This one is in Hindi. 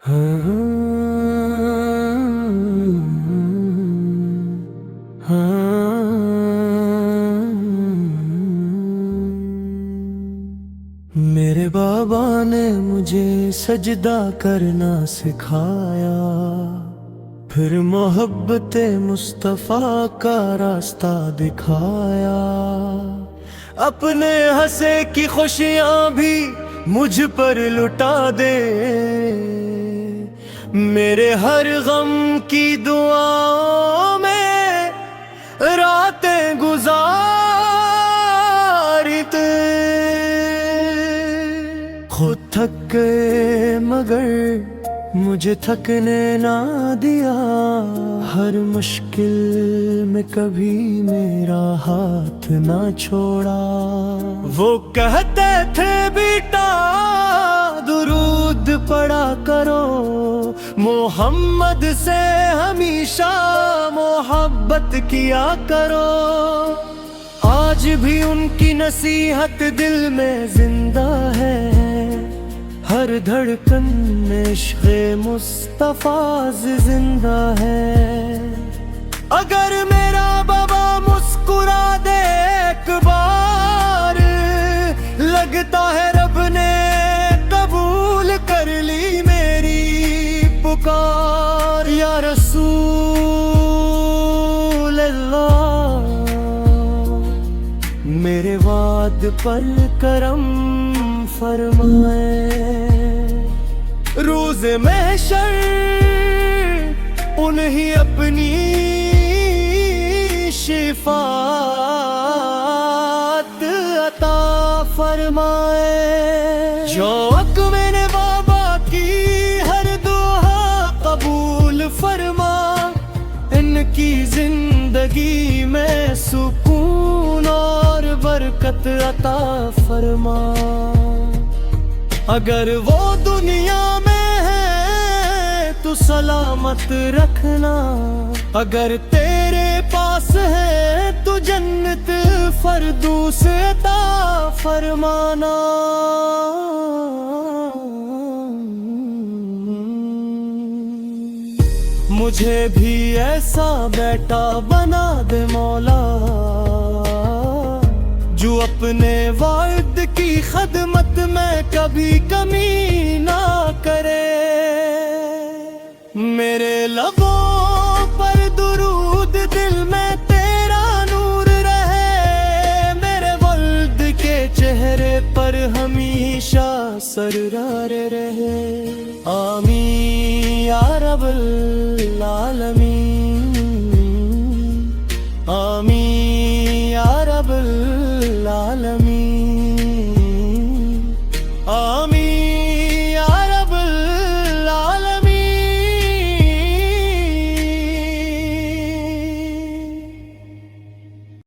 हाँ, हाँ, मेरे बाबा ने मुझे सजदा करना सिखाया, फिर मोहब्बत मुस्तफ़ा का रास्ता दिखाया। अपने हंसे की खुशियां भी मुझ पर लुटा दे, मेरे हर गम की दुआओं में रातें गुजारी थे। खुद थक गए मगर मुझे थकने ना दिया, हर मुश्किल में कभी मेरा हाथ ना छोड़ा। वो कहते थे बेटा दुरूद पढ़ा करो, मोहम्मद से हमेशा मोहब्बत किया करो। आज भी उनकी नसीहत दिल में जिंदा है, हर धड़कन में इश्क़े मुस्तफ़ा जिंदा है। अगर मेरा बाबा मुस्कुरा दे एक बार, लगता है रब ने कबूल कर ली मेरी पुकार। या रसूल अल्लाह, मेरे वाद पर करम फरमाए। रोज़ महशर उन्हीं अपनी शिफात अता फरमाए। जो मेरे बाबा की हर दुआ कबूल फरमा, इनकी जिंदगी में सुकून और बरकत अता फरमा। अगर वो दुनिया में है तो सलामत रखना, अगर तेरे पास है तो जन्नत फरदौस अता फरमाना। मुझे भी ऐसा बेटा बना दे मौला, जो अपने वालिद की खदमत में कभी कमी ना करे। मेरे लबों पर दुरूद, दिल में तेरा नूर रहे, मेरे वालिद के चेहरे पर हमेशा सररार रहे।